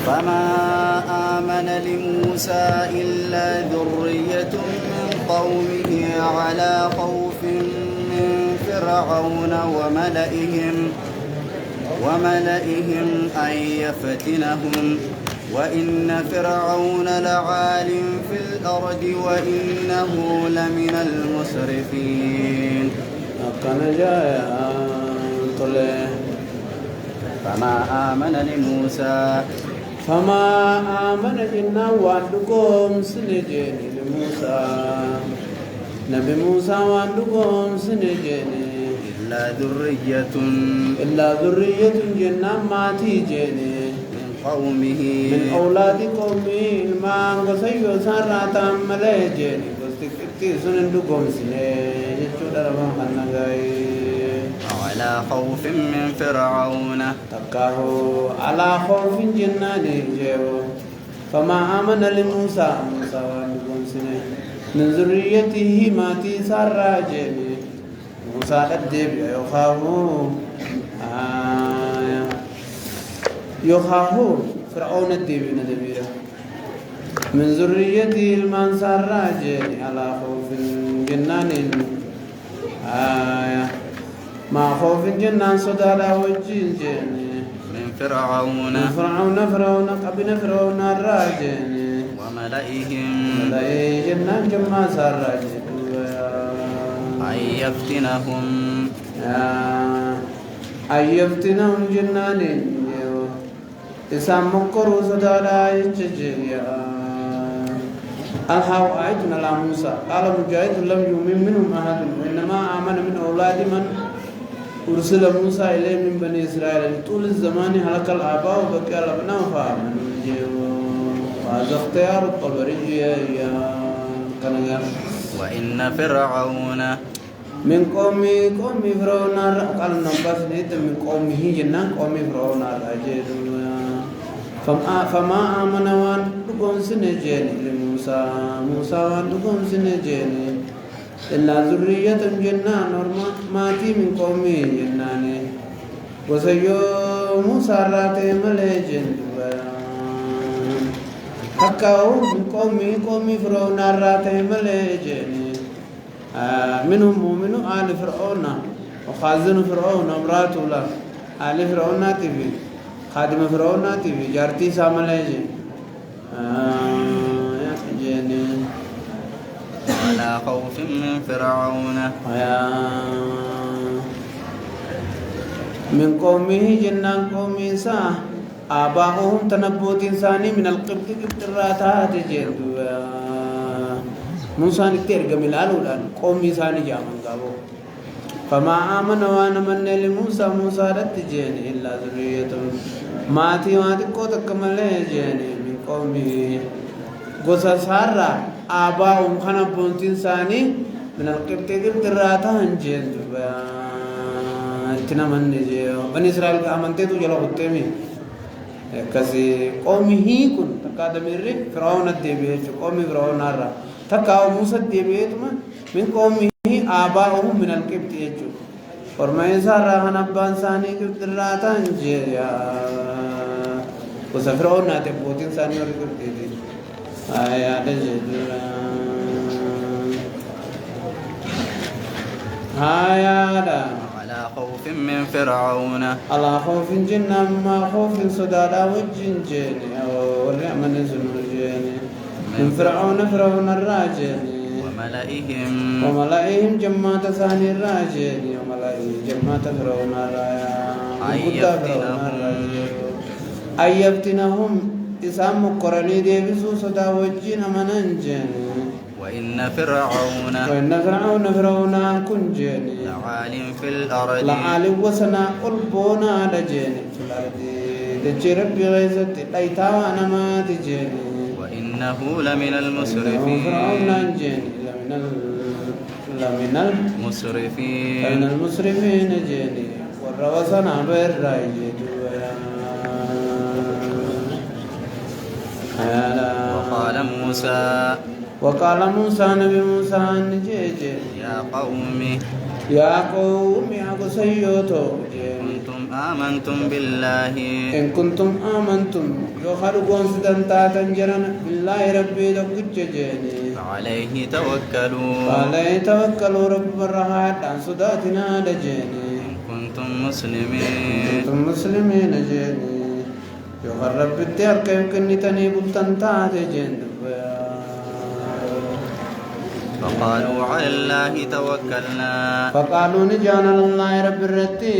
فما آمن لموسى إلا ذرية من قومه على خوف من فرعون وملئهم أن يفتنهم وإن فرعون لعال في الأرض وإنه لمن المسرفين. فما آمن جنا وعدكم سنجين لموسى نبي موسى وعدكم سنجين إلا ذرية جنا ماتي جيني قومه من أولاد قومه ما غسيو سارة ملاجين غسكتي سنندقهم سنة يجود ربهم خنقاي على خوف من فرعون تكاه على خوف جنان جيو فما آمن لموسى موسى وندقهم سنة من ذريته ماتي سارة جيني موسى الدب يخافوا فرعون الدين دبيرة من ذريته المنصر راجل على خوف جنان ما خوف جنان صدالا وجين من فرعون قبل فرعون الراجل وملئهم جنان جمع صار راجل أن يفتنهم جنان إسام مكرو سدالا يججيا الحاو آيتنا على موسى قال مجاهد لم يؤمن منهم أحد وإنما آمن من أولاد من أرسل موسى إليه من بني إسرائيل طول الزمان هلك الآباء وبقي الأبناء فآمنوا وهذا اختيار الطبري وإن فرعون من قومي فرعون قال نبأ من قومه جنان قومي فرعون راجل فما آمن وان دقون سنجين لموسى وان دقون سنجين إلا ذرية جنان ماتي من قومه جنان وسيو موسى راتي مليجن حكاو من قومي فرعون راتي مليجن منهم مؤمن آل فرعون وخازن فرعون امراته له آل فرعون تبي خادم فرعون تبي جارتي ساملاجي جيني على خوف من فرعون من قومه جنان قومي سا آباؤهم تنبوت إنساني من القبط الراتات جيدوا موسى نكتير قبل الأولى قومي ساني جامن قابو فما آمن وانا من لموسى موسى رتجيني إلا ذرية ماتي قوتك كمالي جيني من قومي قصة سارة آباهم خنبون تنساني من القبط الراتان جين اتنا من نجيو بني إسرائيل كأمنتي تجلو قتمي كسي قومي هي كن تقادميري فرعون الدبيج قومي فرعون الرّ تكاو موسى ديبيتما من قومه آباؤهم من القبط يجو فرمائي سارا خنبان ساني قبط الراتان جيريا وسفرون ناتي بوتين ساني ورقبط يجو آيات جيريا آيات على خوف من فرعون على خوف جنة ما خوف صدادا وجن جيني والرعمن زنو جيني من فرعون الراجل وملئهم جماعة ثاني الراجل وملئهم جماعة فرعون أن يفتنهم إسام قرني ديبسو صدا وجين مننجن وإن فرعون كنجن لعال وسنا قلبونا لجن في الأرض تجرب بغيظة ليتاوانا ما تجن إنه لمن المسرفين لمن المسرفين جيني والروسنا بالرأي وقال موسى نبي موسى يا قوم يا قسيوتو كنتم آمنتم بالله إن كنتم آمنتم يخرجون ستنتاتا جرنا بالله ربي دقج جيني فعليه توكلوا فعليه توكلوا رب الرهات عن صداتنا لجيني إن كنتم مسلمين كنتم مسلمين جيني يخرب بالديار كيف كنتني بلتنتات جين فقالوا على الله توكلنا فقالوا نجانا لله رب الرتي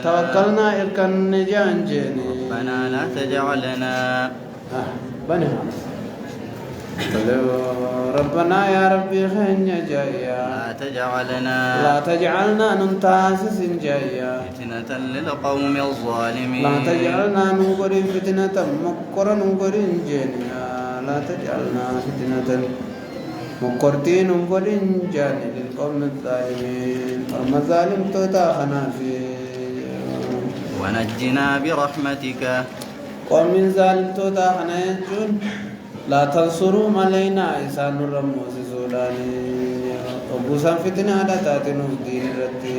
توكلنا إلكن نجان جيني ربنا لا تجعلنا بنها ربنا يا ربي خينيا جايا لا تجعلنا ننتاسس جايا فتنة للقوم الظالمين لا تجعلنا ننقر فتنة مكرا ننقر جينيا لا تجعلنا فتنة مقرتين ننقر جاني للقوم الظالمين المظالم تتاخنا في ونجنا برحمتك قوم ظالم تتاخنا يجون لا تنصروا علينا إسان الرموز سولاني وبوسان فتنة على تاتنو دين الرتي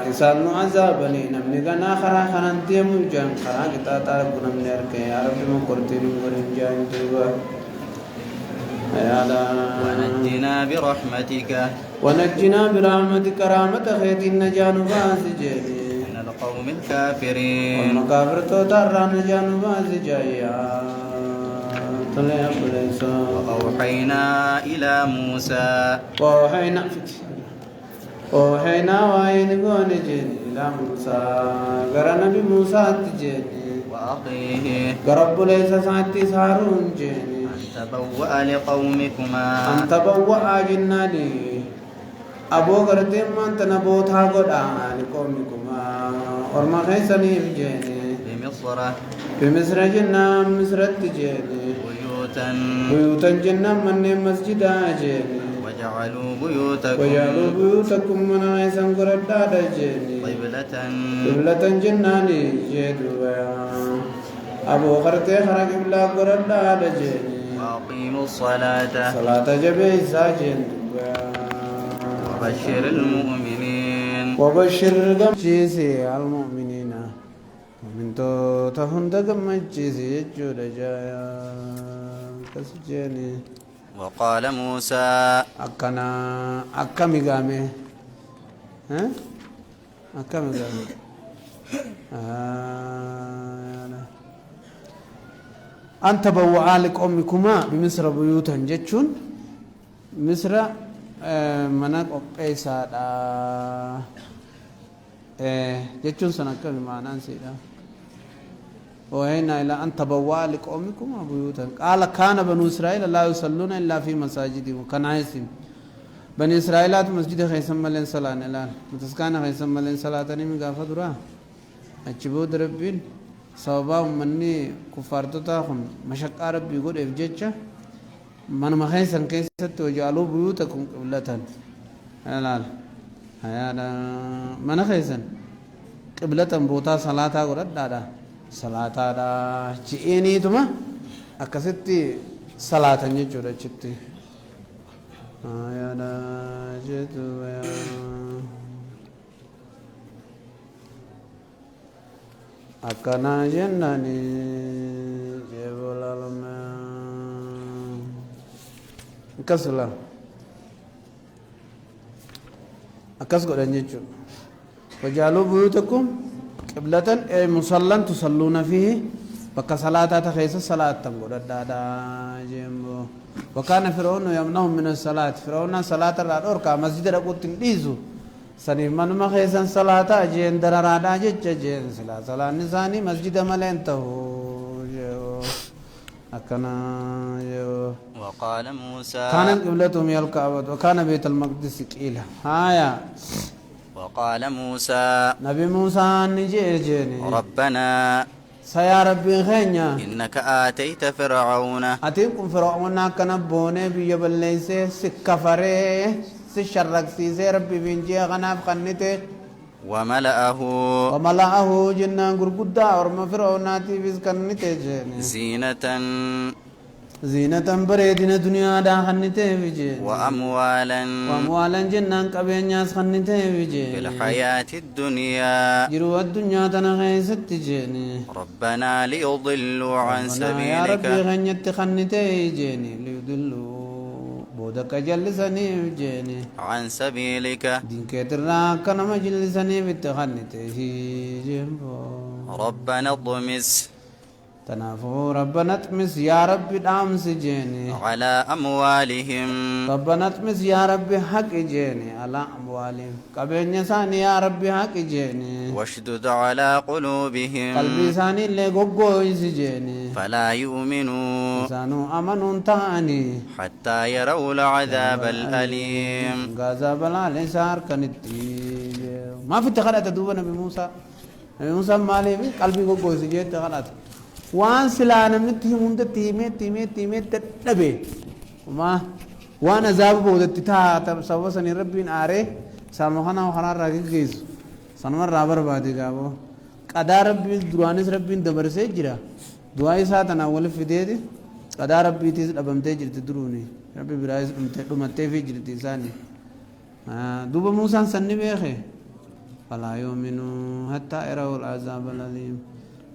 إسان عذابني نمني كنا خرا خران تيمو جان خرا كتا تارك نمني أركي يا رب مقرتين مقرين جان تيبا ونجنا برحمتك ونجنا برحمتك رحمة خيط النجان باسجيني من القوم الكافرين والمكافر توتر نجان باسجايا وأوحينا إلى موسى وأوحينا وإن كون جيني إلى موسى غير نبي موسى تجيني وأخيه غرب ليس ساعتي سارون جيني أن تبوأ لقومكما أن تبوأ جناني أبو غرتين من تنبوتها قد لقومكما ورما خيسني بجيني بمصر جنة مصر تجيني بيوتا جنة من مسجدا جيني وجعلوا بيوتكم من عيسان قرد جيني قبلة جناني جيدوا أبو خرتي خرق بلا قرد جيني وأقيموا الصلاة صلاة جبي ساجين وبشر المؤمنين وبشر جمجيسي المؤمنين ومن تهند جمجيسي يجود جايا كسجيني وقال موسى أكمي قامي ها أكمي قامي أنت بوعى لقومكما بمصر بيوتا جتشون مصر مناك أبقيسا جتشون سنكمي معنا نسيدا وهنا إلى أن تبوأ لقومكم بيوتا قال كان بنو إسرائيل لا يصلون إلا في مساجدهم كان عايزين بني إسرائيل مسجد خيسم ملين صلاة الآن متسكان خيسم ملين صلاة نمي قافة درا أجبود ربين سببا مني كفارتو تاخن مشق ربي يقول إفجتشا من مخيسن كيست وجعلوا بيوتكم قبلة الآن هيا من خيسن قبلة بوتا صلاة قرد دادا صلاة دا جئني تما أكستي صلاة نجورة جتي يا دا جتو يا أكنا جناني جبل الماء كسلا أكسر نجور وجعلوا بيوتكم قبلة أي مصلى تصلون فيه بك صلاة تخيس الصلاة تنقل الدادا جيمبو وكان فرعون يمنعهم من الصلاة فرعون صلاة الرادور كمسجد رقوت تنقيزو سنيف من مخيسا صلاة جين درادا جيج جين صلاة نساني مسجد ملينته أكنا وقال موسى كانت قبلتهم الكعبة وكان بيت المقدس قيلا هايا وقال موسى نبي موسى نجيجيني ربنا سيا ربي خينيا إنك آتيت فرعون أتيكم فرعون كنبوني بيبليس سكفري سشرق سيسي ربي بنجي غناب خنته وملأه جنان غرغدا ورما فرعوناتي بيس كنته جيني زينة زينة بريدنا دنيا دا خنته بجين وأموالا جنان قبين ناس خنته في بجين الحياة الدنيا جرو الدنيا تنغيست جيني ربنا ليضلوا عن يا ربي سبيلك غنيت خنته جيني ليضلوا بودك جلسني جيني عن سبيلك دين كترنا كنا مجلسني بتخنته جيمبو ربنا اطمس تنافو ربنا اطمس يا ربي دامس جيني على أموالهم ربنا اطمس يا ربي حق جيني على أموالهم قبل ثاني يا ربي حق جيني واشدد على قلوبهم قلبي ثاني اللي قوقو جيني فلا يؤمنوا سانو أمنون تاني حتى يروا العذاب الأليم غازا بلا لسار كنتي ما في تخلات دوبا نبي موسى مالي قلبي قوقو جيني تخلات وان سلانا نتي مند تيمي تدبي وما وانا زاب بودت تا سوسني ربي اره سامخنا وخنا راجيز سنمر رابر بادي غابو قدا ربي درانس ربي دبرسه جرا دعاء ساتنا ول فيدي قدا ربي تيس دبمته جرت دروني ربي برايس دمته في جرتي ساني دوب موسى سني بيخه فلا يؤمنوا حتى يروا العذاب الأليم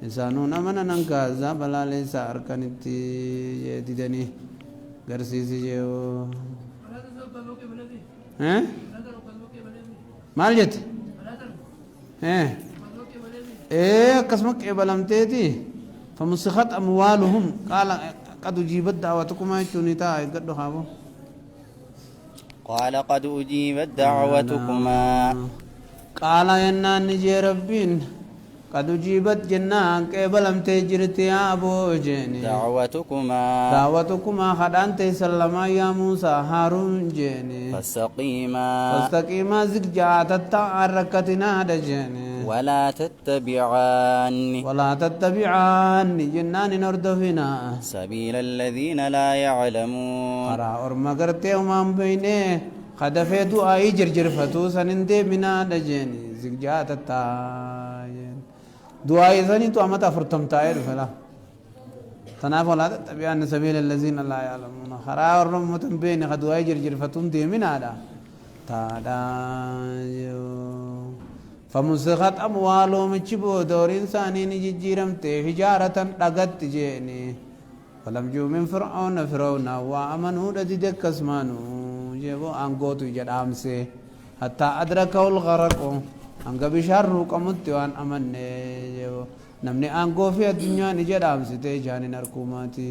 إنسانون أمنا ننكازا بلا ليس أركنتي يديدني غرسيسي جو ها مالجت قسمك إبلمتي فمسخت أموالهم قال قد أجيبت دعوتكما تونيتا قد خابو قال قد أجيبت دعوتكما قال ينان نجي ربين قد أجيبت جنان قبلم تجرت يا أبو جيني دعوتكما خدان تسلما يا موسى هارون جيني فاستقيما زكجات التعركتنا دجيني ولا تتبعان جنان نردفنا سبيل الذين لا يعلمون قرأ أرمقرتهم من بينه خدفه دعائي جرجرفتو سنندي منا دجيني زكجات التعركتنا دعاء ثاني تو أمتا فرتم تاير فلا تناف ولا تتبعان سبيل الذين لا يعلمون خرا ورمة بين خدواي جرجر فتون دي من هذا تادا فمسخت أموالهم تشبو دور إنساني نجيرم تهجارة لقت جيني فلم جو من فرعون وآمنوا لديدك اسمانو جيبو أنقوتو جدام سي حتى أدركوا الغرق anga bisharru qamutti waan amanne namni aangoo fi addunyaan ija dhaamsitee jaanin arkumaati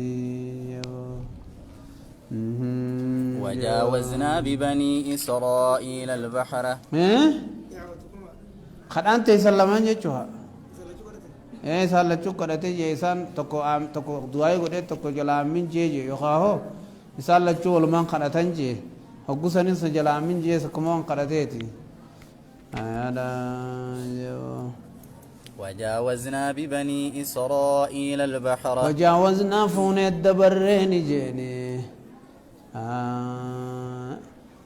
وجاوزنا ببني إسرائيل البحر خدان تيسلمان جچوها سالچو قدته جيسان تکو دعای گده تکو جلامین جي يخاهو سالچو ولمان خدتن جي حقوسن سجلامین جي سكمون قدتهتي وجاوزنا ببني إسرائيل البحر وجاوزنا فون الدبرين جيني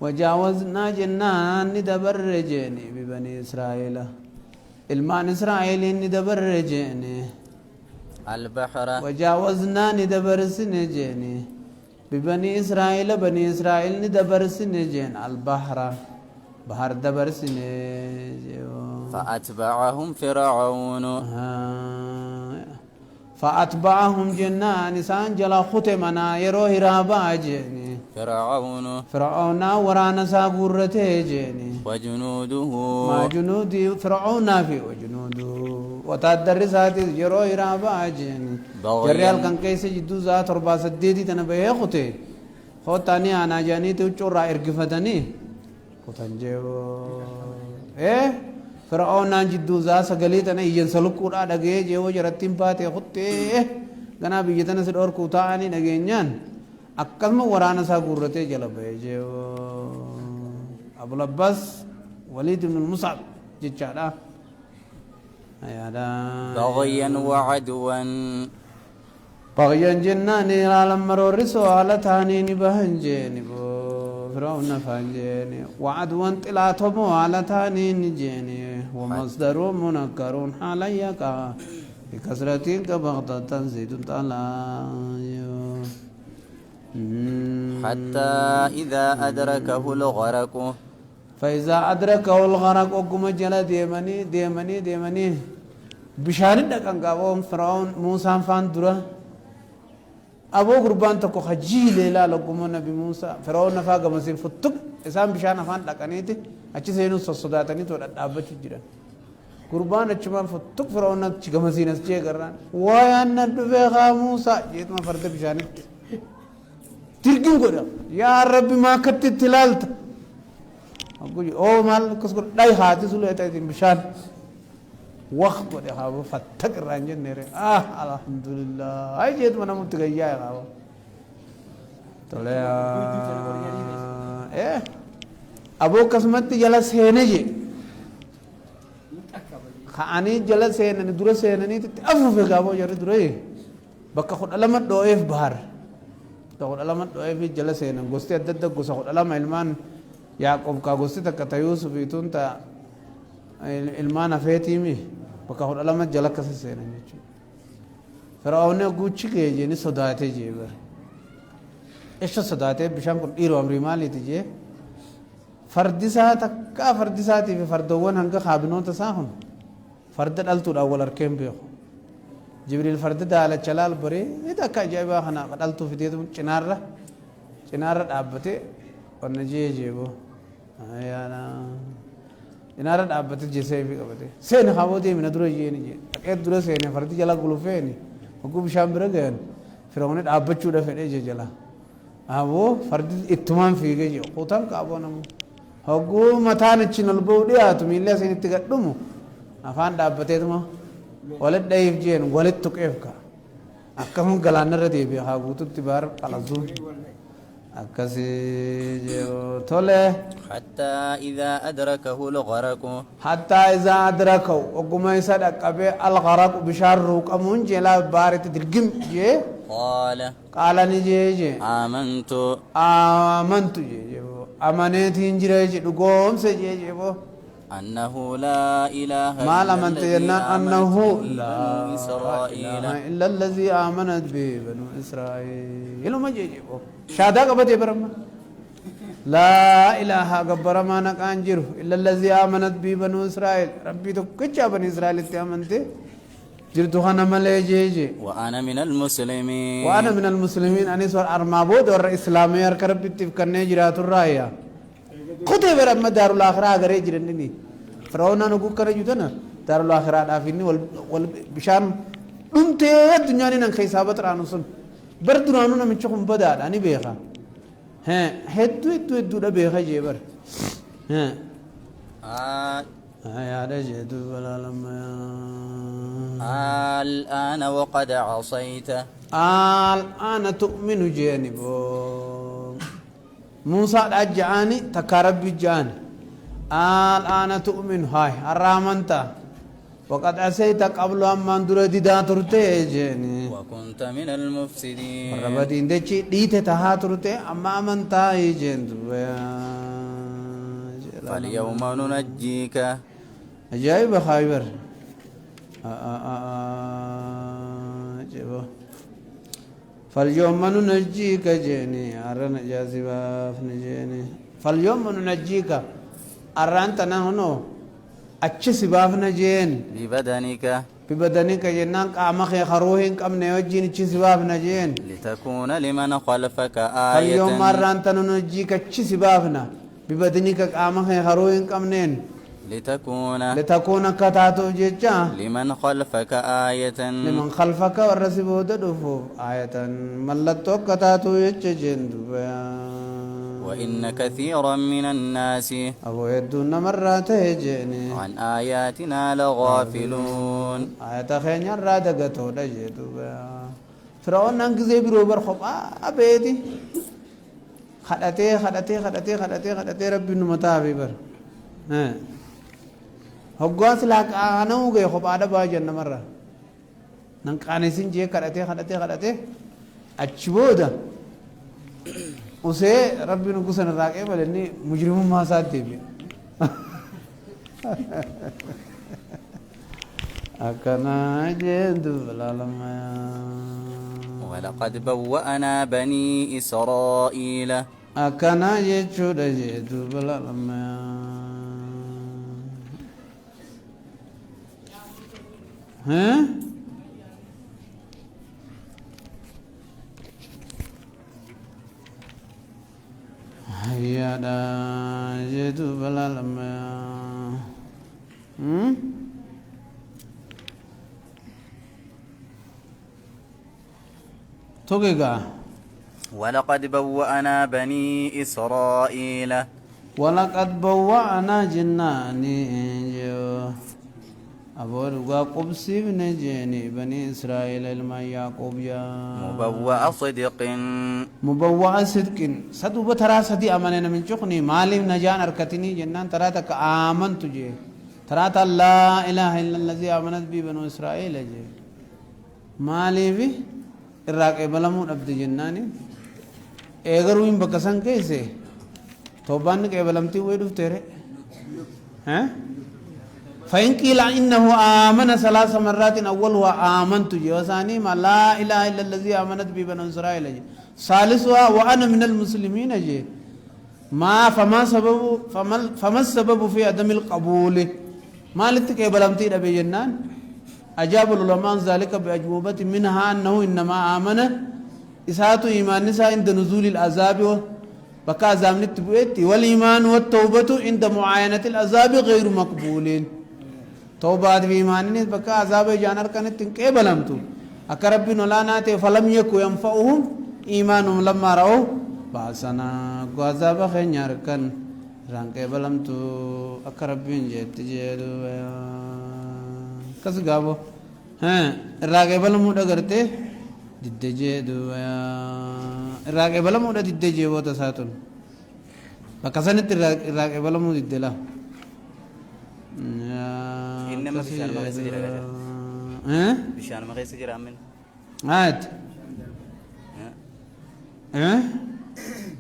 وجاوزنا جنان ندبر جيني ببني إسرائيل المان إسرائيل ندبر جيني البحر وجاوزنا ندبر سنجيني ببني إسرائيل بني إسرائيل ندبر سنجين البحر بحر دبر سنه فأتبعهم جنان نسان جلا ختمنا يرو هرابا جيني فرعون ورانا ساقورته جيني وجنوده ما جنودي فرعون في وجنوده وتدرسات يرو هرابا جيني جريال كان كيس جدو ذات ربا سديدي تنبيه خته خوتاني أنا جاني تشورا إرقفتني kutanjeo فرعون جدو ذا سجليتنا ينسلك كورا دعيه جيو جرتيم باتي خطة غنا بيجتنا سدور كوتاني نعينيان أكثر ما ورانا ساقورته جلبه جيو أبو لباس وليد بن المصعب جتشارا بغيا وعدوا بغيا جناني العالم مرور سؤال ثاني نبهنجني فرعون فانجيني وعدوا طلعتهم على ثاني نجيني ومصدر منكر حاليا بكسرة كبغضة تنزيد طلا حتى إذا أدركه الغرق فإذا أدركه الغرق وقم جل ديمني بشان دكان قابون فرعون موسى فان درا أبو قربان تكو خجيل لا لقوم نبي موسى فرعون نفاق مسير فتك إسام بشان فان دكانيتي أشي سينو صداتني تورا دابة جيران قربان أشمان فتك فرعون نتشيك مسير نسجى كران ويان ندفع موسى جيت ما فرد بشانه تركين كذا يا ربي ما كنت تلالت أقول أو مال كسر لا يهاتي سلوا يتعين بشان وقت كذا هذا فتك رانجن نيره الحمد لله أي جيت منا متغيّا يا هذا تولى أبو كسمت جلس هنجي خاني جلس هنني درس هنني تأفو في كابو جري دري بكخد علامة دوئف بحر تقول علامة دوئف جلس هنا غوستي أدد غوسا خد علامة إلمان يعقوب كغوستي تكتا يوسف يتون تا إلمان أفيتيمي بكخد علامة جلك كسس هنا نيجي فرعون غوتشي كيجي ني صداته جيبر إيش صداته بشام كل إيرو أمري مالي تيجي فردسا تكا فردساتي في فردوان هنگا خابنون تساهم فرد الألتو الأول أركيم بيخو جبريل فرد على جلال بري إذا كجايبا خنا الألتو في ديتو چنارة أبتة ونجي جيبو أيانا چنارة أبتة جيسي في أبتة سين خابو دي من درو جيني جي أكيد درو سين فرد جلا غلوفيني وكو بشام برغن فرعون أبتشو دا فيني جي جلا أبو فرد اتمام فيجي جي قوتام كابو نمو هقو متان تشينل بودي أتو ميلة سين تقدمو أفان أبتة تمو ولد دايف جين ولد تكيفك أكمل غلانر ردي بيها غوتو تبار قلزو أكسي جو تولى حتى إذا أدركه الغرق حتى إذا أدركه وقم يسد أكبر الغرق بشار روك أمون جلا بارت ترجم جي قال نجي آمنت جي أمانة هنجرة جي لقوم سجي جي أنه لا إله ما لم تجنن أنه لا إسرائيل إلا الذي آمنت به بنو إسرائيل ما جيبه شهادة قبض برما لا إله قبر ما نكانجر إلا الذي آمنت به بنو إسرائيل ربي تو كجا بني إسرائيل تأمنته جرتو خنا ملأ جي وأنا من المسلمين أنا سوار أرمابود اور إسلامي أركرب تفكرني جرات الرأيا خده برما دار الآخرة أغري جرندني فرعون نقول كره جودنا دار الآخرة دافيني وال بشان دمته الدنيا نين خيسابة رانوسن بردرانو نمشيكم بدار أني بيخا هدو ده بيخا جبر يا رجدو ولا لما الآن وقد عصيت الآن تؤمن جانبو موسى الأجعاني تكارب جان الآن تؤمن هاي الرامنتا وقد عصيت قبل أن اندر ديدا ترتي جاني وكنت من المفسدين ربدين دچي ديته تها ترتي اما امنتا جند فاليوم ننجيك عجائب خيبر فاليوم ننجيك جاني أرنا جازبا فنجاني فاليوم ننجيك أرانتنا هنو أتش سبافنا جين ببدنك جنان قامخ خروهن كم نيوجين أتش سبافنا جين لتكون لمن خلفك آية فاليوم أرانتنا ننجيك أتش سبافنا ببدنك قامخ خروهن كم نين لتكون كتاتو جيجا لمن خلفك آية لمن خلفك والرسبو دفو آية ملتو كتاتو يججين وإن كثيرا من الناس أبو يدون مرات هجيني عن آياتنا لغافلون آيات خين يراد قطو دجيتو فرعون ننقذي بروبر خب أبيتي خدتي ربي نمتابي بر هقاس لك أنا وجه خب هذا باجن مرة ننقانسين جيه خدتي أشبودا उसे रब्बी नु कुछ न राके बोले नहीं मुजरिम मां साथ दे भी अकना जेंदु लालमा ولقد بوأنا بني إسرائيل أكنا يجود جيتو بلا لما ها هيا دا جيتو بلا لما توقيقا ولقد بوأنا بني إسرائيل ولقد بوأنا جناني أبو رقا قبسي بنجيني بني إسرائيل لما يعقوب يا مبوأ صدق مبوأ صدق صدو بترى صدي أماننا من شقني مالي نجان أركتني جنان ترى تك آمنت جي ترى لا إله إلا الذي آمنت بي بنو إسرائيل جي مالي بي الراقب بلمون أبد جناني اگروين بكسان كيسي توبان کے بلمتي ويدو تيري ها فإن قيل إنه آمن ثلاث مرات أولها آمنت وثاني ما لا إله إلا الذي آمنت به بنو إسرائيل ثالثها وأنا من المسلمين جي ما فما السبب في عدم القبول ما لتك بلمتي أبي جنان أجاب العلماء ذلك بأجوبة منها أنه إنما آمن إساءة إيمان نساء عند نزول العذاب بكى عذاب نتبويت والإيمان والتوبة عند معاينة العذاب غير مقبولين توبة بإيمان بكى عذاب جانر كانت تنكبلمتو أكرب نلانات فلم يكن ينفعهم إيمانهم لما رأوا باسنا عذاب خير كان رانكبلمتو أكرب جت جدو كس غابو ها راكبلمو دغرته ددجه دويا راكبلمو ددجه وتا ساتون فكسنت راكبلمو ددلا إنما بشان ما غيس جرا ها بشان ما غيس جرا من هات ها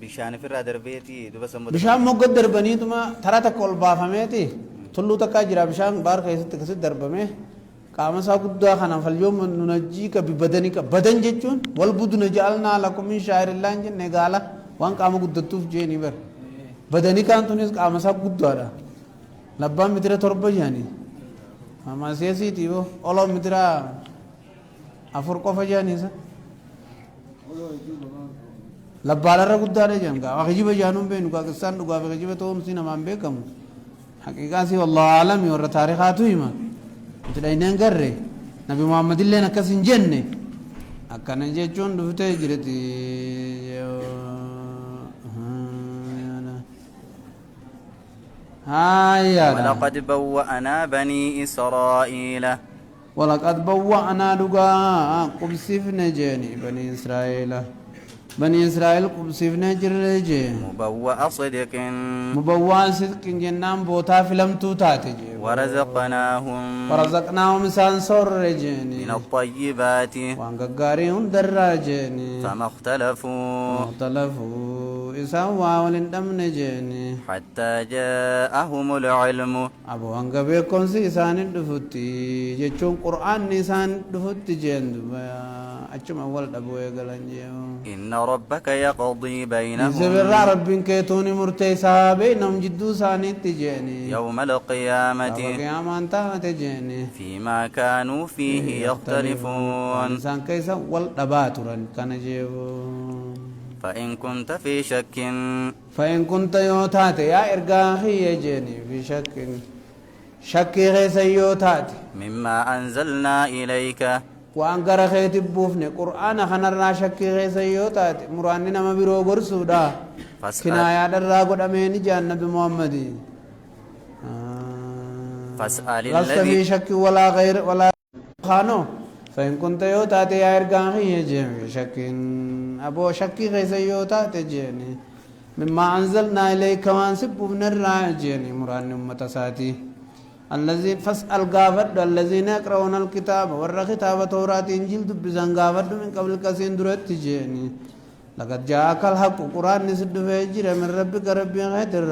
بشان في الرادر بيتي دوبا سمود بشان موغد دربني تما ترى تقول بافميتي تلو تكا جرا بشان بار كيس دربمه قام ساقدا خنا فاليوم ننجيك ببدنك بدن جچون والبدن جعلنا لكم من شعائر الله جن قال وان قام قدتوف جيني بر بدني كان تونس قام ساقدا لبا متر ترب جاني ما سياسي تيو اولو متر افر کو فجاني سا لبا لرا قدا جان قا واجب جانم بين قا كسان قا واجب توم سينا مان بكم حقيقه سي والله عالم ور تاريخاتو يما تلاقينا قرر نبي محمد الله نكسين جنة أكان جيشون دفتة جرتي هاي ولقد بوأنا بني إسرائيل ولقد بوأنا لقا قبسفنا جاني بني إسرائيل بني إسرائيل قبسفنا جرجي مبوأ صدق مبوأ صدق جنان بوتا فيلم توتاتي ورزقناهم سانسور رجيني من الطيبات وانقاريهم دراجيني فما اختلفوا إسان واولين دمن جيني حتى جاءهم العلم أبو هنگا بيكون سي إسان دفتي جيشون قرآن نسان دفتي جين دبايا أجم أول أبو يقلن جيو إن ربك يقضي بينهم زبر ربين كيتوني مرتيسا بينهم جدو ساني تجيني يوم القيامة تجيني فيما كانوا فيه يختلفون إنسان كيسا والدباترا كان جيو فإن كنت في شك كنت يوتات يا إرقاخي يجيني في شك غيس يوتات مما أنزلنا إليك وأنقر خيت بوفني قرآن خنرنا شك غيس يوتات مراننا ما بيرو برسودا كنايا درا قد أميني جان نبي محمد فاسأل لست الذي في شك ولا غير ولا خانو فإن كنت يوتات يا إرقاخي يجيني في شك أبو شك غيس يوتات جيني مما أنزلنا إليك وان سبب الراجين مران أمة ساتي الذين فاسأل غافد الذين يقرؤون الكتاب ور كتاب توراة إنجيل دبزان غافد من قبل كسين درت جيني لقد جاءك الحق قرآن نسد فيجر من ربك ربي غير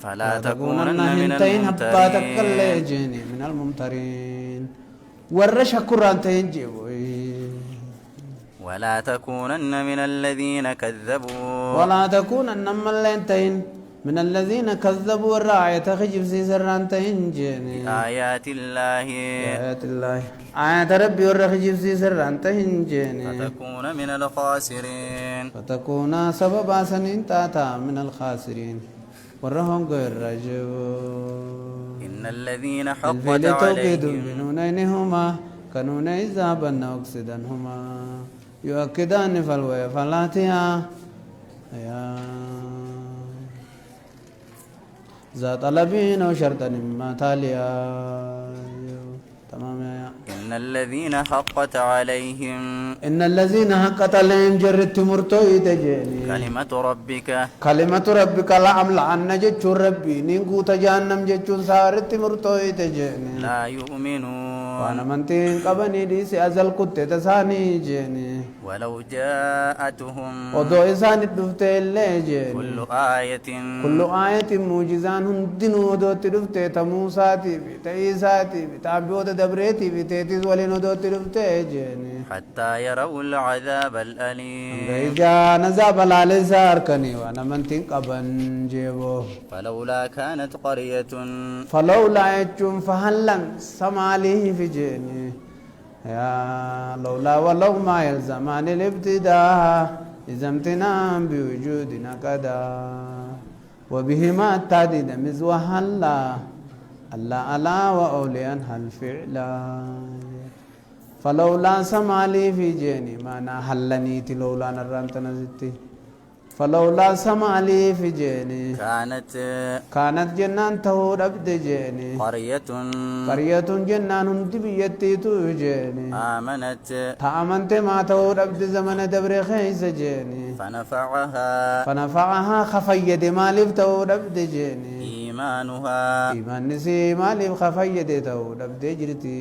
فلا تكونن من الممترين من الممترين ور شكران تنجي ولا تكونن من الذين كذبوا ولا تكون النما اللينتين من الذين كذبوا الراعية خجب سيسرانتين جيني بآيات الله آيات الله آيات ربي ورخجب سيسرانتين جيني فتكون من الخاسرين فتكون سببا سنين تاتا من الخاسرين ورهم غير رجو إن الذين حقت عليهم بنونينهما كانون إذا بنا أكسدنهما يؤكدان فالوي فلاتها يا ذا طلبين وشرطا ما تاليا تمام يا إن الذين حقت عليهم إن الذين حقت عليهم جرت مرتوي تجيني كلمة ربك كلمة ربك لا أملأن جتشو ربي نينكو تجانم جتشو سارت مرتوي تجيني لا يؤمنون وانا منتين قبني دي سي أزل كنت تساني جيني ولو جاءتهم ودو إسان الدفت اللي جيني كل آية كل آية موجزان هندن ودو تدفت تموساتي بي تأيساتي بي تابيوت دبريتي بي تيتيز ولين ودو تدفت جيني حتى يروا العذاب الأليم إجا نزاب العليسار كني وانا منتين قبن جيبو فلولا كانت قرية فلولا يجون فهلا سماليه في جيني يا لولا ولو ما يلزمان الابتداء إذا امتنان بوجودنا كدا وبهما التعديد مزوها الله ألا وأوليان الفعلا فلولا سمالي في جيني مانا هلنيتي لولا نرانت نزتي فلولا سمالي في جيني كانت جنان تهود أبد جيني قرية جنان هندبيتي تو جيني آمنت تأمنت ما تهود أبد زمن دبر خيس جيني فنفعها خفيد مالف تهود أبد جيني إيمان نسي مالف خفيد تهود أبد جرتي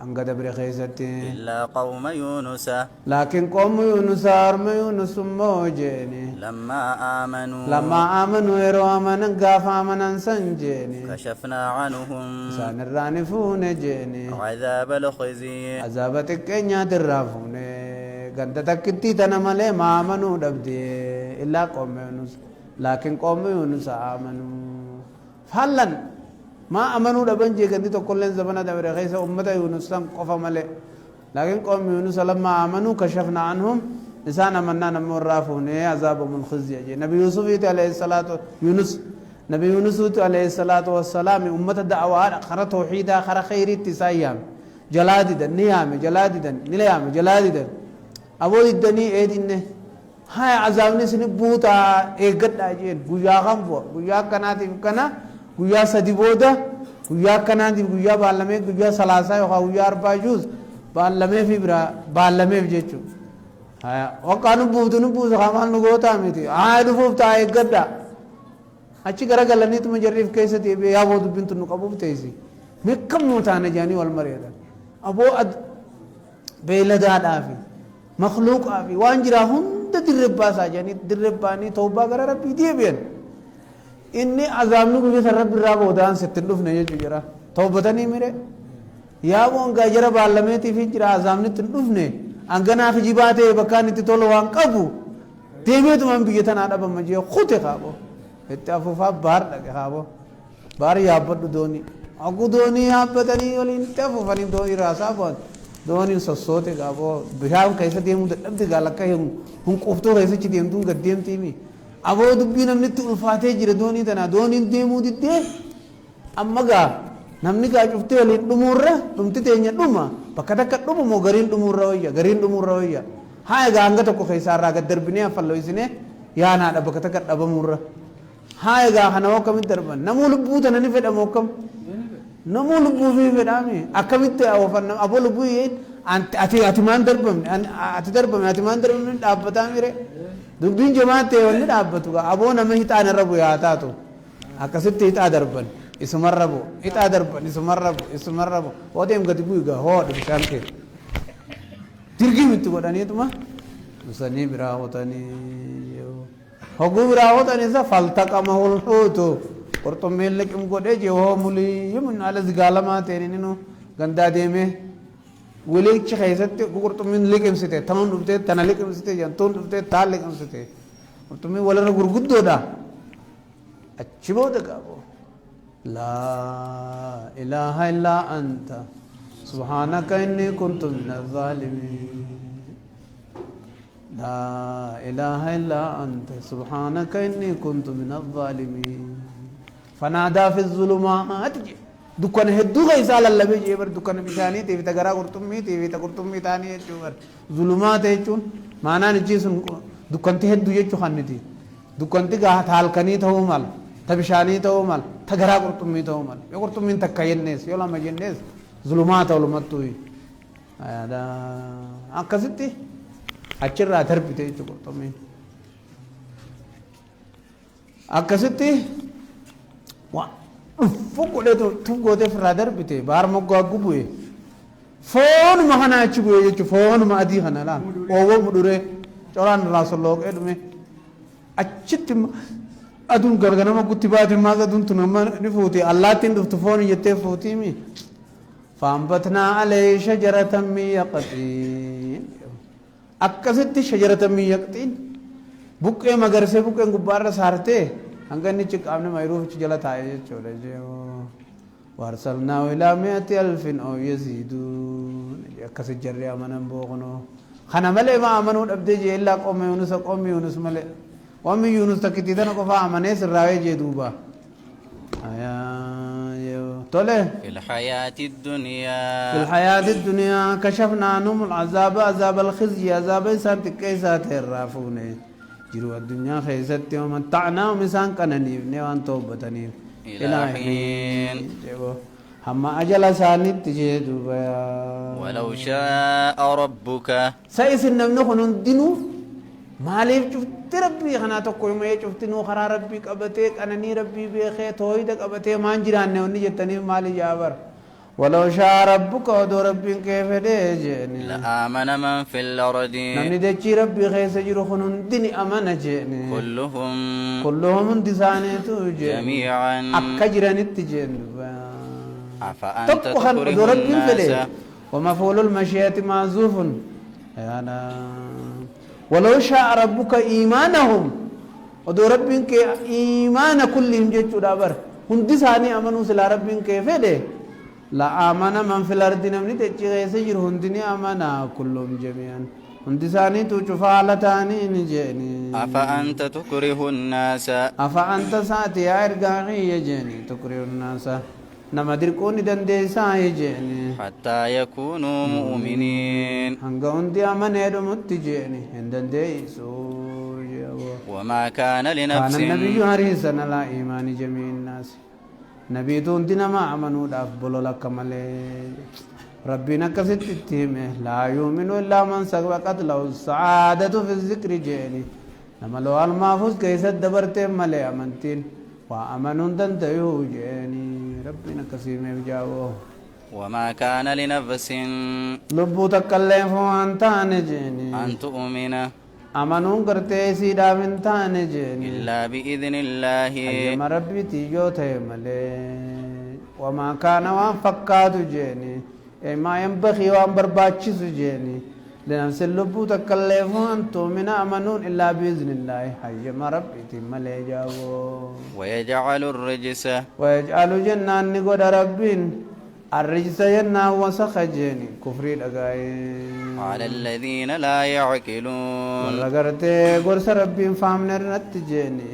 أنك دبر خيستي إلا قوم يونس لكن قوم يونس أرم يونس موجيني لما آمنوا يروا آمنا قاف آمنا سنجيني كشفنا عنهم سان الرانفون جيني عذاب الخزي عذابتك إنيا ترافون قندتك كتي تنمالي ما آمنوا دبدي إلا قوم يونس لكن قوم يونس آمنوا فهلا ما آمنوا دبنجي قندي تقولين زبنا دبر غيث أمة يونس قفا مالي لكن قوم يونس لما آمنوا كشفنا عنهم لسانا مننا نمرافون عذاب من خزي نبي يوسف عليه الصلاة نبي يونس عليه الصلاة والسلام أمة الدعوة خرا توحيدا خرا خيري تسايام جلاددا نيام جلاددا نليام جلاددا أبو الدني إيدينه هاي عذابني سنبوتا إيقد أجين قويا غنفو قويا كناتي كنا قويا سديبودا قويا كناتي قويا بالمي قويا سلاسة قويا أربع جوز بالمي في برا بالمي في جيتشو وقانو بوتو نبوس خامان نغوتا ميتي عادو فوفتا ايقدا اچي غرا گلني تو مجرف كيسه تي يا بو بنت نقبو تيسي مكم موتانا جاني والمريدا ابو بيلدا دافي مخلوق افي وانجرا هند دربا ساجاني درباني توبه غرا ربي دي بين اني عذاب نو بي رب رب ودان ستندف نيجو جرا توبتني ميري يا بون گاجرا بالميتي في جرا عذاب ني تندف ني أنغنا في جباته بكان تطلع وان قبو تيمت من بيتنا أنا بمجيء خوته خابو اتفوفا بار لك خابو بار يابد دوني أكو دوني يابدني ولين اتفوفني دوني راسا بود دوني سوسوته خابو بيهام كيسة تيمو دلب تقالك كيهم هم كفتو كيسة تيم تون قديم تيمي أبو دبي نمني تلفاته جري دوني تنا دوني تيمو ديته أما جا namni gaa cuftee waliin dhumuurra dhumti teenya dhuma bakka takka dhumu moo gariin dhumuurra wayya haa egaa hanga tokko keessaarraa gad darbinee affalloysine yaanaadha bakka takka dhabamuurra haa egaa kana akkamitti darban namuu lubbuu tana ni fedhamu akkam namuu lubbuu fi fedhaami akkamitti awwafanna aboo lubbuu yeen ati maan darbamne ati maan darbamne dhaabbataa mire dubbiin jamaattee wanni dhaabbatu aboo nama hixaan irra bu'e haa taatu akkasitti hixaa darban isumarrabu ita darban isumarrabu odem gadi buiga ho de shanke dirgi mitu godani tuma musani birawatani hogu birawatani sa faltaqama hul hutu orto melle kim gode je ho muli yimun ala zigalama teninu ganda deme وليك خيست قرطمين لكم ستة تمام دبته تنا لكم ستة جنتون دبته تال لكم ستة قرطمين ولا نقول قدو دا أشبه دكابو لا إله إلا أنت سبحانك إني كنت من الظالمين لا إله إلا أنت سبحانك إني كنت من الظالمين فنادى في الظلمات دكان هدو غيسال الله بيجي بر دكان بيشاني تيفي تغرا قرطمي تيفي تقرطمي تاني يجور ظلمات يجون معنا نجيسن دكان تهدو يجو خانتي دكان تي غا حال كني تو مال تبشاني تو مال تغرا قرطمي تو مال يقرطمي تكاينس يولا مجنس ظلمات ولمتوي هذا اكزتي اچرا تربيته يجو قرطمي اكزتي وا فوقله تو تغوده فرادر بيته بار مغاغو بوي فون مهنا چبو يچ فون ما ادي هنلا او مدوره چوران راسلوق ادمه اچت ادون غرغنا ما كتبات ما ادون تنما نفوتي الله تين فون يته فوتي مي فانبتنا عليه شجره من يقطين اكست شجره من يقطين بوكه مگر سے بوكه غبار سارته هنگني چ قامن ميروف چ جلا تاي چوله جو وارسلنا الى 100,000 او يزيدون اكس جريا منن بوغنو خنا ملي ما امنوا ابدي جي الا قوم يونس ملي ومن يونس تكتيدن قفا امنس راوي جي دوبا ايا يو توله في الحياة الدنيا في الحياة الدنيا كشفنا عنهم العذاب عذاب الخزي عذاب سات كيسات الرافونه جرو الدنيا خيست يوم متعنا ومسان كنني نيوان توبتني إلى حين هم أجل سانيت تجدوا ولو شاء ربك سايس النمنو خنون دينو ماليف شفت ربي خنا تقول ما شفت نو خرا ربي قبتك أنني ربي بخير تويدك قبتك ما نجران نوني جتني مالي جابر ولو شاء ربك ودو ربي كيف ديجني لآمن من في الأرض نمني دجي ربي خير سجرو خنون ديني أمانة جني كلهم دساني توجي جميعا أكجران التجن أفأنت تكره الناس ومفعول المشيئة معزوف أنا ولو شاء ربك إيمانهم ودو ربك إيمان كلهم جيتشو دابر هندي ثاني أمنوا سلا ربك كيف ده لا آمن من في الأرض نمني تجي غيث جر هندني آمنا كلهم جميعا هندي ثاني توجفا على تاني نجيني أفأنت تكره الناس أفأنت ساتي أرجعي يجيني تكره الناس نما دركوني دنديسا يجيني حتى يكونوا مؤمنين هنگون دي أمن يدو متجيني هندنديسو وما كان لنفس كان النبي حريصا على إيمان جميع الناس نبي تون دينا ما أمنوا دافبلو لك ملي ربنا كسيت تيمه لا يؤمن إلا من سبقت له السعادة في الذكر جيني نما لو المحفوظ كيسد دبرتي ملي أمنتين وأمنون دنتيو جيني ربنا كسيمه بجاوه وما كان لنفس لبو تكلم فوانتان جيني أن تؤمن أمنون کرتے سیدھا منتان جيني إلا بإذن الله أيما ربي تيجو ملي وما كان وان فقاد جيني ما ينبغي وان برباچس جيني لنفس اللبو تكلفون أن تؤمن أمنون إلا بإذن الله أيما ربي تملي جاوو ويجعل الرجس ويجعل جنان نقود ربين الرجس جنان وسخ جيني كفري لغاين على الذين لا يعقلون ورغرتي قرص ربين فامن رنت جيني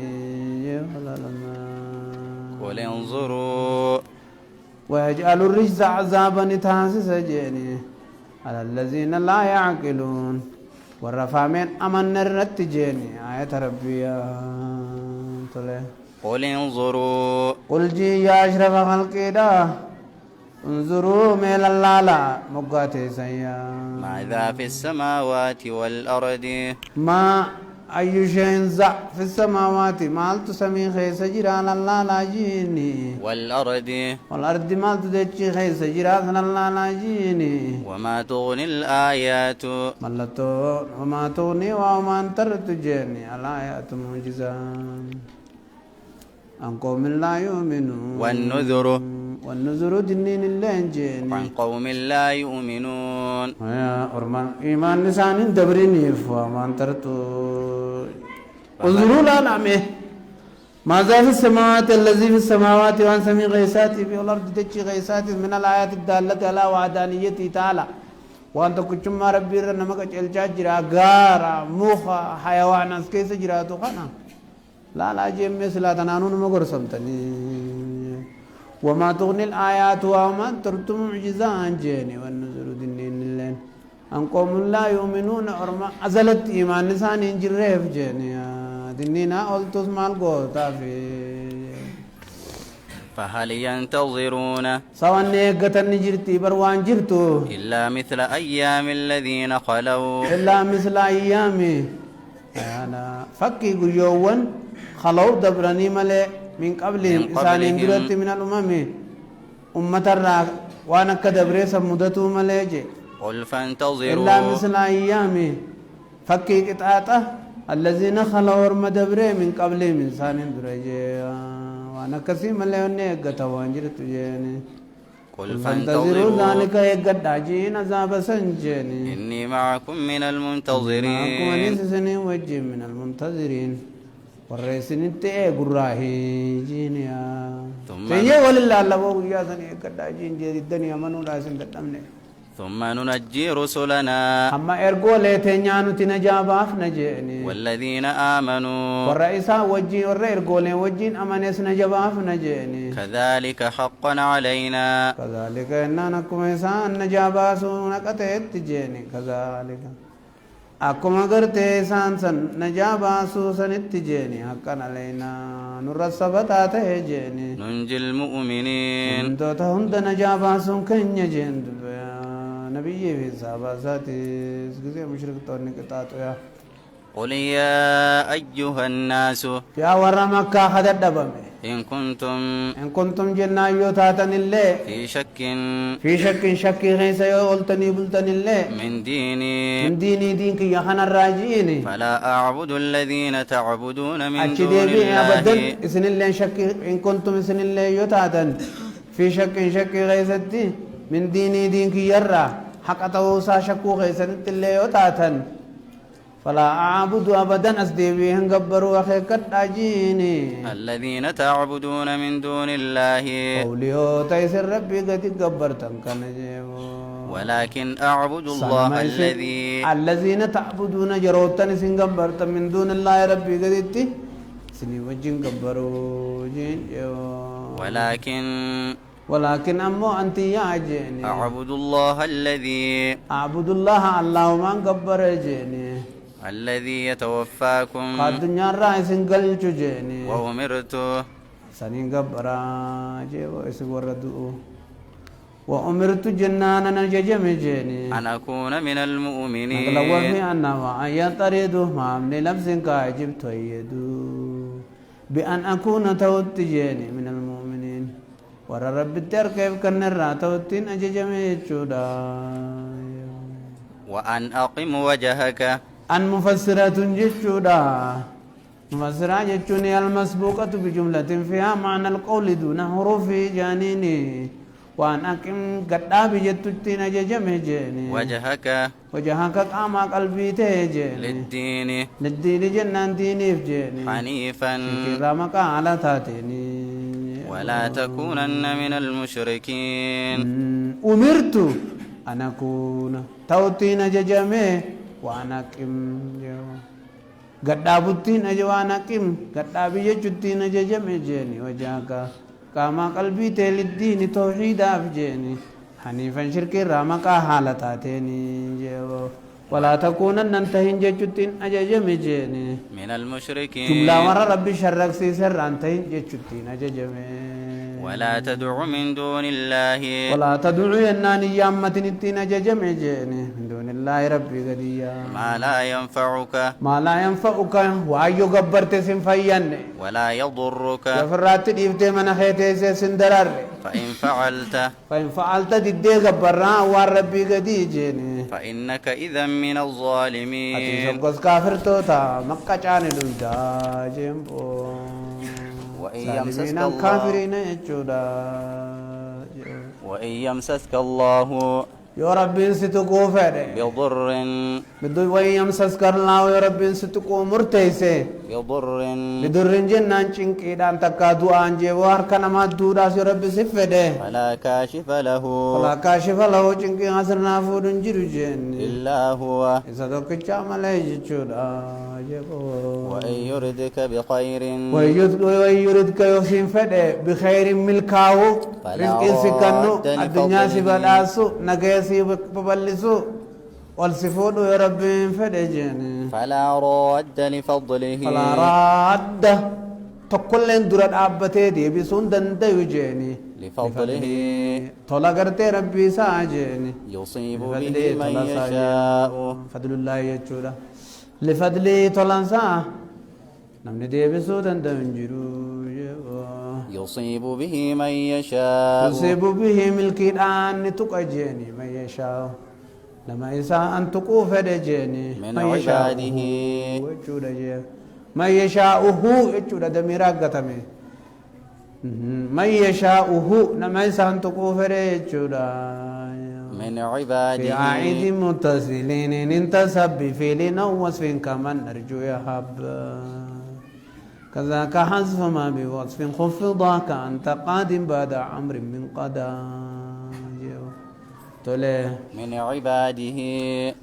قل انظروا ويجعل الرجس عذابا تاسس جيني على الذين لا يعقلون والرفامين أمن رنت جيني آية ربي قل انظروا قل جي يا أشرف خلق دا انظروا ميل اللالا مقاتي سيا ماذا في السماوات والأرض ما أي شيء زع في السماوات مالت سمي خيس جيران اللالا جيني والأرض مالت دجي خيس جيران اللالا جيني وما تغني الآيات ملتو وما تغني وما انترت جيني الآيات معجزان أن قوم لا يؤمنون والنذر والنذر دنين اللين جيني عن قوم لا يؤمنون يا أرمان إيمان نسان دبريني فمان ترتو انظروا لا نعمه ماذا في السماوات الذي في السماوات وان سمي غيثاتي في الأرض تجي غيثاتي من الآيات الدالة على وعدانيته تعالى وان تكتشم ربي رنمك الجاجرة غارة موخة حيوان اسكيس جراتو خنا لا جيم مثلا تنانون مغرسمتني وما تغني الآيات وما ترتم معجزان جيني والنذر دنين اللين أن قوم لا يؤمنون أرما أزلت إيمان نسان إنجريف جيني دنينا أولتوس مال قوتا في فهل ينتظرون سوان نيقتا نجرتي بروان جرتو إلا مثل أيام الذين خلوا إلا مثل أيامي أنا فكي قيوان خلو دبراني ملي من قبلهم إسان اندرت من الأمم أمة الراق وانا كدبري سمدتو ملي قل فانتظروا إلا مثل أيامي فكي قطعته الذين خلوا ورم دبري من قبلهم إنسان اندرت وانا كسي ملي ونيقتا وانجرت جيني قل فانتظروا فانتظروا ذلك يقد عجين عذاب سنجيني إني معكم من معكم المنتظرين ونسسني وجه من المنتظرين والرئيسين انتهي قراهي جينيا تيجي ولله الله بو يا ثاني يقد عجين جدي الدنيا منو لازم تدمني ثم ننجي رسلنا أما إرجو لتنيانو تنجاباف نجيني والذين آمنوا والرئيسا وجه والرئيرجو لوجين أمانيس نجاباف نجيني كذلك حقا علينا كذلك إننا نكون إنسان نجاباسو نكتت تجيني كذلك أكما قرت إنسان سن نجاباسو سنتجيني حقا علينا نرسبتا تهجيني ننجي المؤمنين دوتا هند نجاباسو كن يجين نبي في صحابة ذاتي سكزي مشرك توني كتاتو يا قل يا أيها الناس يا ورا مكة خدت دبمي إن كنتم جنا يوتاتن الله في شك شك غيث يولتني بلتن الله من ديني دينك يا خنا الراجين فلا أعبد الذين تعبدون من دون أبدا الله إسن الله شك إن كنتم إسن الله يوتاتن في شك غيثتي من دينك يرى حق توسا شكو غيثت الله يوتاتن فلا أعبد أبدا أسديبي هنقبروا أخي كتاجيني الذين تعبدون من دون الله قوليو تيسر ربي قد قبرتن كان جيبو ولكن أعبد الله الذين تعبدون جروتن سنقبرتن من دون الله ربي قد سني وجن قبروا جين ولكن أمو أنت يا جيني أعبد الله أعبد الله اللهم قبر جيني الذي يتوفاكم قد دنيا رأي سنقل جيني وأمرت سنين قبرا جيبو اسور ردو وأمرت جنانا نججم جيني أن أكون من المؤمنين نقلوا في أنه وأن يطردوا ما من لبس كاجب تيدو بأن أكون توت جيني من المؤمنين ورا رب التركيب كن الراتوتين أججم يجودا وأن أقم وجهك أن مفسرة ججودا مفسرة ججوني المسبوقة بجملة فيها معنى القول دون حروف جانيني وأن أقم قداب جتتين أججم جيني وجهك قام قلبي تيجيني للدين جنان ديني فجيني حنيفا كرامك على تاتيني ولا تكونن من المشركين أمرت أن أكون توتين ججمي وأنا كم قدابتين أجوانا كم قدابي جتين ججمي جيني وجهك كما قلبي تيل الدين توحيد أفجيني حنيفا شركي رامك حالتاتيني جيو ولا تكونن انتهين جتين أججمي جيني من المشركين جملة ورا ربي شرك سيسر انتهين جتين أججمي ولا تدع من دون الله ولا تدع يناني يامتين التين أججمي جيني من دون الله ربي قديا ما لا ينفعك وأيو قبرت سنفيان ولا يضرك يفرات الإفتي من خيتي سندرر فإن فعلت ددي قبرنا والربي قدي جيني فإنك إذا من الظالمين أتي كافر توتا مكة جاني دودا جيمبو وإن يمسسك الكافرين يجودا وإن يمسسك الله يا ربي ستقو فده بضر بدو وإن يمسسك الله يا ربي ستقو مرتيسه بضر بدر جنان چنكي دان تكادو آنجي واركنا ما دودا يا ربي سفده فلا كاشف له فلا كاشف له چنكي حسرنا فودن جرو جن إلا هو إذا دوك چامل يجودا وإن يردك بخير وإن يردك يوسين فده بخير ملكاو رزق سكنو الدنيا سبداسو نجاسي ببلسو والسفود يا ربي فدجني فلا راد لفضله فلا راد تقولن درد أبتي دي بسون دند يجني لفضله طلا قرتي ربي ساجني يصيب به من يشاء فضل الله يجودا لفضله طلا سا نمني دي بسون دند ينجرو يصيب به من يشاء يصيب به ملكي الآن تقجني من يشاء لما يسا أن تقوف دجني من عباده من يشاءه يجود دميرا قتمي من يشاءه لما يسا أن تقوف دجودا من عباده في عيد متصلين انتسب بفعل أو وصف كمن نرجو يحب كذاك حذف ما بوصف خفض كأنت قادم بعد عمر من من عباده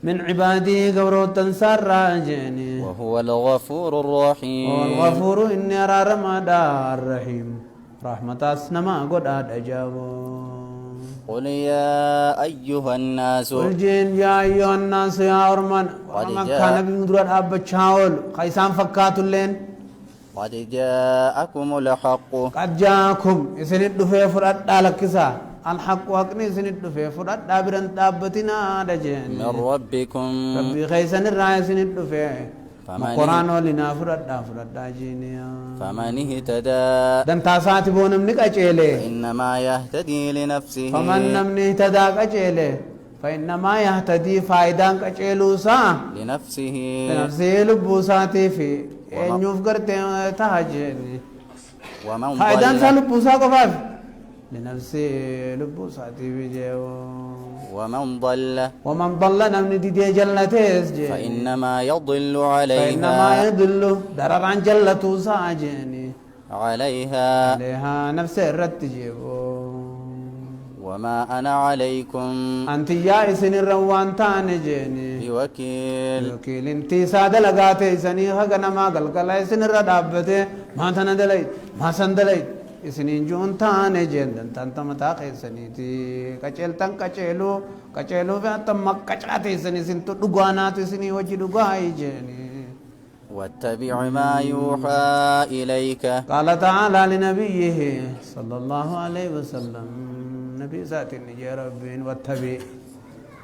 من عباده قبرو تنسر راجني وهو الغفور الرحيم والغفور إني أرى رمضان الرحيم رحمة أسنما قد أجابو قل يا أيها الناس قل جين يا أيها الناس يا أرمان وما كان بمدرات أبا تشاول خيسان فكاتو اللين قد جاءكم الحق قد جاءكم إسند في فرات دالكسا الحق وقني سند في فرات دابرن دابتنا دجين من ربكم ربي خيسان الرأي سند في قرآن ولنا فرات داجيني فمن اهتدى دن تاسات بونم نكاچيله إنما يهتدي لنفسه فمن نمني اهتدى كاچيله فإنما يهتدي فايدان كاچيلوسا لنفسه لبوساتي في نيوف غرتي تهجني ومن فايدان سلبوسا قفاف لنفسي لبوساتي بيجو ومن ضل نمني دي جلتيس جي فإنما يضل عليها فإنما يضل درر عن جلتو ساجني عليها نفس الرت جيبو وما أنا عليكم أنت يا إسن الروان تانجيني بوكيل انتي سادة لغاتي إسني خغنا ما قلقلا إسن الردابته ما تندليت ما سندليت إسنين جون تانجين تنتمتا خيسني تي كچلتن كچلو فأنتم مكچاتي إسني سنتو دقوانات إسني وجي دقوائي جيني واتبع ما يوحى إليك قال تعالى لنبيه صلى الله عليه وسلم نبي ذات النجي ربين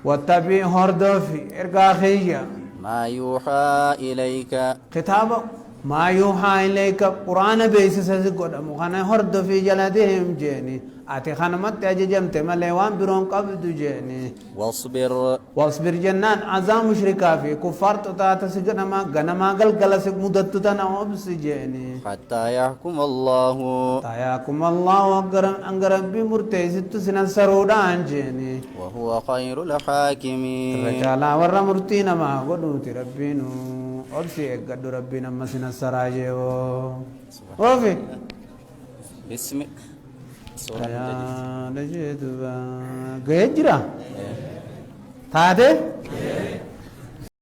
واتبع هردوفي إرقاخية ما يوحى إليك كتابه ما يوحى إليك قرآن بيسس قد مخانا هردوفي جلدهم جيني آتي خانمت أججمت مليوان برون قبض جيني واصبر جنان عزام مشركا في كفار تتاتا سجنما غنما قلقل سك مدتتنا وبس جيني حتى يحكم الله أنقرب بمرتيزت سنن سرودان جيني وهو خير الحاكمين رجالا ور مرتينا ما قدوت ربينو أبسي قد ربنا ما سنن سراجيو وفي بسم يا نجد با غيجرا تاده